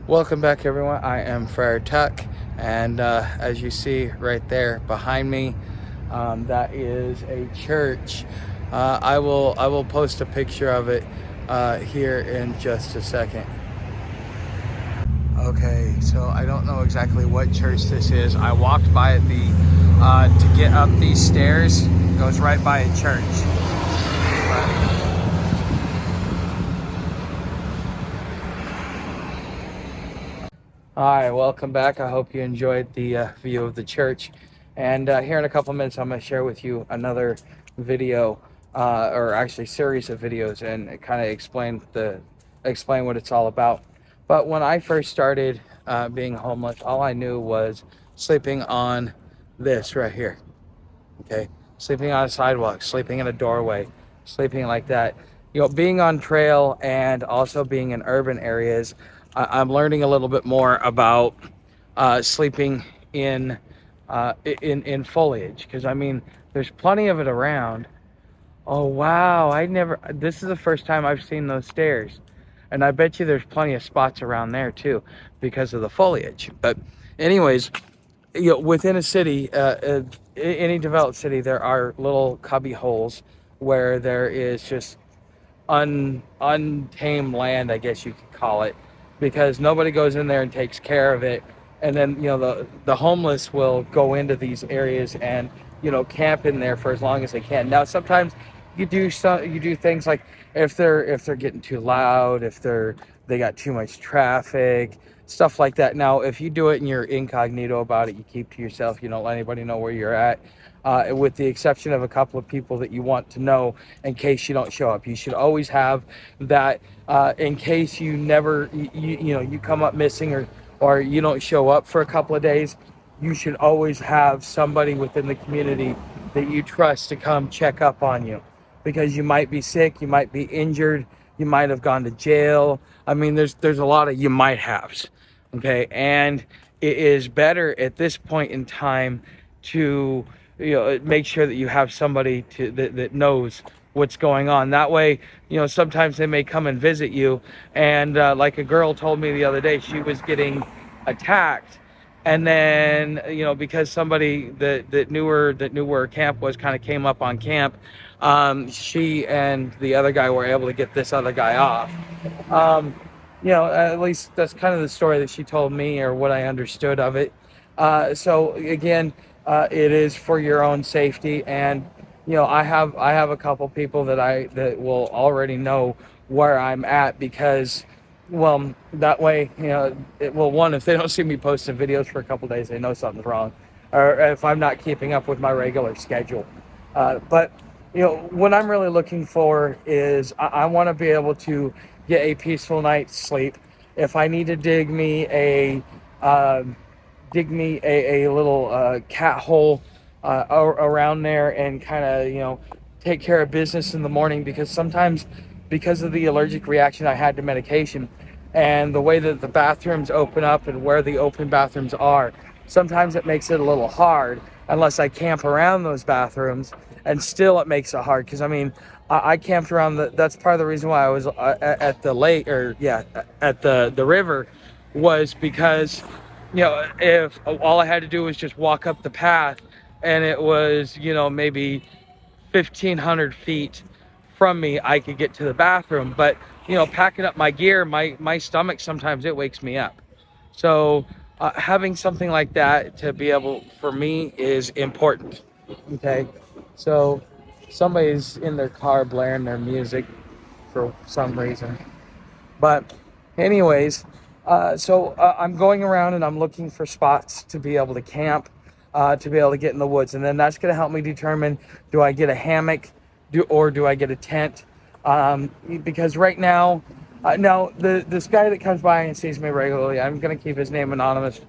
Welcome back, everyone. I am Friar Tuck, and as you see right there behind me, that is a church. I will post a picture of it here in just a second. Okay, so I don't know exactly what church this is. I walked by it to get up these stairs. It goes right by a church. Hi, welcome back. I hope you enjoyed the view of the church. And here in a couple minutes, I'm going to share with you another video, or actually series of videos, and kind of explain what it's all about. But when I first started being homeless, all I knew was sleeping on this right here. Okay, sleeping on a sidewalk, sleeping in a doorway, sleeping like that. Being on trail and also being in urban areas, I'm learning a little bit more about sleeping in foliage, because I mean, there's plenty of it around. Oh wow, this is the first time I've seen those stairs, and I bet you there's plenty of spots around there too because of the foliage. But anyways, within a city, any developed city, there are little cubby holes where there is just untamed land, I guess you could call it, because nobody goes in there and takes care of it. And then the homeless will go into these areas and camp in there for as long as they can. Now sometimes you do things like if they're getting too loud, if they got too much traffic, stuff like that. Now if you do it and you're incognito about it, you keep to yourself, you don't let anybody know where you're at, with the exception of a couple of people that you want to know in case you don't show up. You should always have that, in case you never you come up missing, or you don't show up for a couple of days. You should always have somebody within the community that you trust to come check up on you, because you might be sick, you might be injured, you might have gone to jail. I mean, there's a lot of you might haves. Okay, and it is better at this point in time to make sure that you have somebody that knows what's going on. That way, sometimes they may come and visit you, and like a girl told me the other day, she was getting attacked, and then because somebody that knew where her camp was kind of came up on camp. She and the other guy were able to get this other guy off. At least that's kind of the story that she told me, or what I understood of it. So again, it is for your own safety, and I have a couple people that will already know where I'm at, because that way, one, if they don't see me posting videos for a couple days, they know something's wrong, or if I'm not keeping up with my regular schedule. But what I'm really looking for is I want to be able to get a peaceful night's sleep. If I need to dig me a little cat hole around there, and kind of take care of business in the morning, because sometimes, because of the allergic reaction I had to medication and the way that the bathrooms open up and where the open bathrooms are, sometimes it makes it a little hard unless I camp around those bathrooms, and still it makes it hard, because I mean, I camped around that's part of the reason why I was at the lake, or at the river, was because if all I had to do was just walk up the path, and it was maybe 1,500 feet from me, I could get to the bathroom. But packing up my gear, my stomach, sometimes it wakes me up. So having something like that to be able, for me, is important. Okay, so somebody's in their car blaring their music for some reason. But anyways, I'm going around and I'm looking for spots to be able to camp, to be able to get in the woods. And then that's going to help me determine, do I get a hammock, or do I get a tent? Because right now, this guy that comes by and sees me regularly, I'm going to keep his name anonymous,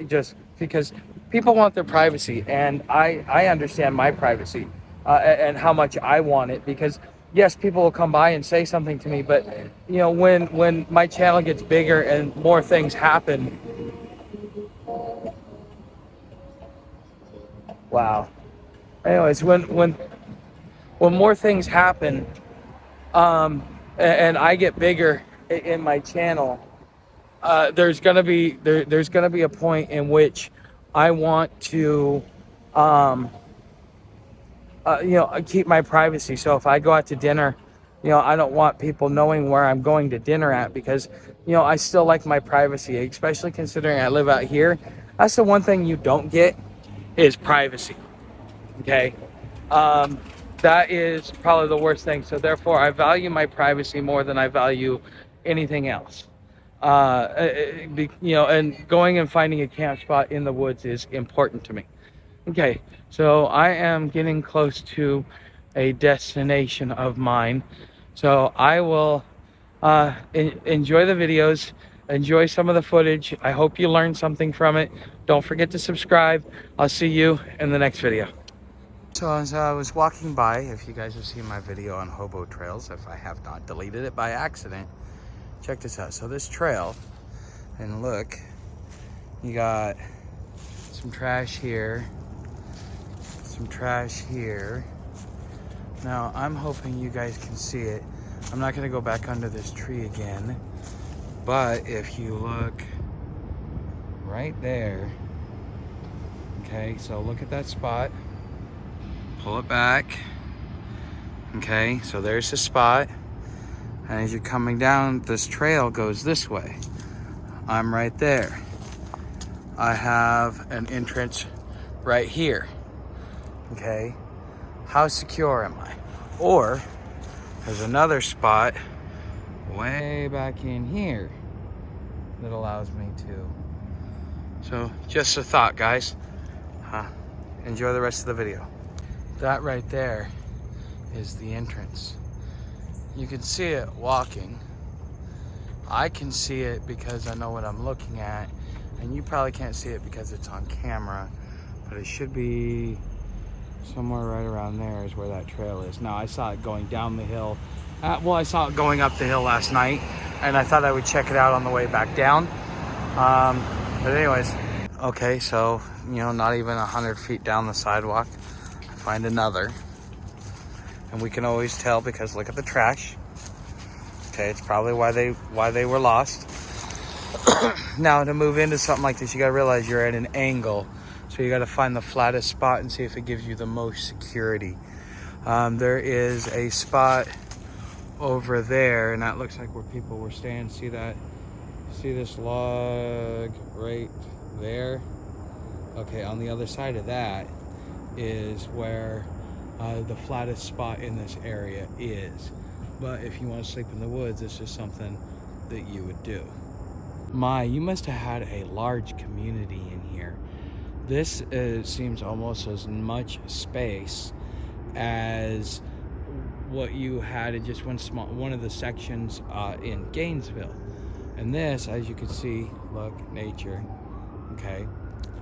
just because people want their privacy, and I understand my privacy, and how much I want it, because yes, people will come by and say something to me, but when my channel gets bigger and more things happen. Wow. Anyways, when more things happen, and I get bigger in my channel, there's gonna be there's gonna be a point in which I want to, um, keep my privacy. So if I go out to dinner, I don't want people knowing where I'm going to dinner at, because, I still like my privacy, especially considering I live out here. That's the one thing you don't get, is privacy. Okay. That is probably the worst thing. So therefore, I value my privacy more than I value anything else. And going and finding a camp spot in the woods is important to me. Okay, so I am getting close to a destination of mine. So I will enjoy the videos, enjoy some of the footage. I hope you learned something from it. Don't forget to subscribe. I'll see you in the next video. So as I was walking by, if you guys have seen my video on Hobo trails, if I have not deleted it by accident, check this out. So this trail, and look, you got some trash here, some trash here. Now I'm hoping you guys can see it. I'm not gonna go back under this tree again, but if you look right there, okay, so look at that spot, pull it back, okay, so there's the spot, and as you're coming down, this trail goes this way. I'm right there. I have an entrance right here. Okay, how secure am I? Or there's another spot way back in here that allows me to. So just a thought, guys. Enjoy the rest of the video. That right there is the entrance. You can see it walking. I can see it because I know what I'm looking at, and you probably can't see it because it's on camera, but it should be somewhere right around there is where that trail is. Now, I saw it going down the hill. I saw it going up the hill last night, and I thought I would check it out on the way back down. But anyways, okay, so, not even 100 feet down the sidewalk, I find another. And we can always tell because look at the trash. Okay, it's probably why they were lost. Now, to move into something like this, you gotta realize you're at an angle. So you got to find the flattest spot and see if it gives you the most security. There is a spot over there, and that looks like where people were staying. See that? See this log right there? Okay, on the other side of that is where the flattest spot in this area is. But if you want to sleep in the woods, it's just something that you would do. You must have had a large community in here. This seems almost as much space as what you had in just one of the sections in Gainesville. And this, as you can see, look, nature, okay?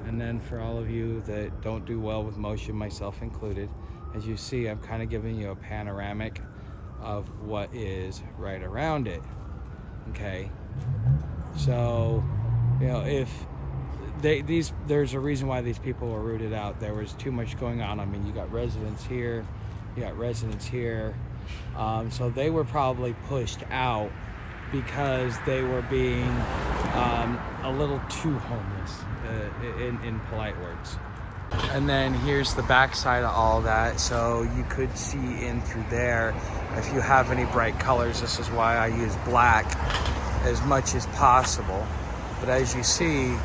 And then for all of you that don't do well with motion, myself included, as you see, I'm kind of giving you a panoramic of what is right around it, okay? So, if there's a reason why these people were rooted out. There was too much going on. I mean, you got residents here, you got residents here. So they were probably pushed out because they were being a little too homeless, in polite words. And then here's the backside of all that. So you could see in through there. If you have any bright colors, this is why I use black as much as possible. But as you see,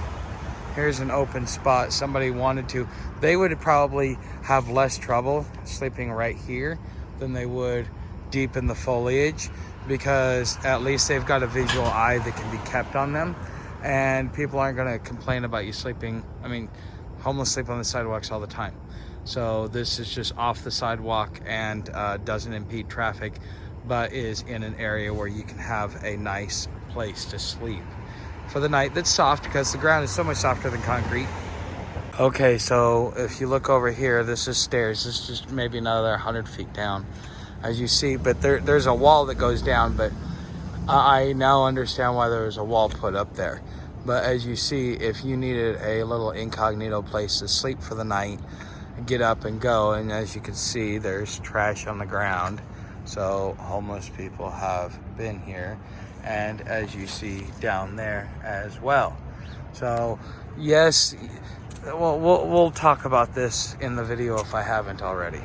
here's an open spot. Somebody wanted to, they would probably have less trouble sleeping right here than they would deep in the foliage, because at least they've got a visual eye that can be kept on them, and people aren't going to complain about you sleeping. I mean, homeless sleep on the sidewalks all the time. So this is just off the sidewalk and doesn't impede traffic, but is in an area where you can have a nice place to sleep for the night that's soft, because the ground is so much softer than concrete. Okay, so if you look over here, this is stairs. This is just maybe another 100 feet down, as you see, but there's a wall that goes down, but I now understand why there was a wall put up there. But as you see, if you needed a little incognito place to sleep for the night, get up and go, and as you can see, there's trash on the ground. So homeless people have been here. and as you see down there as well. So yes, we'll talk about this in the video if I haven't already.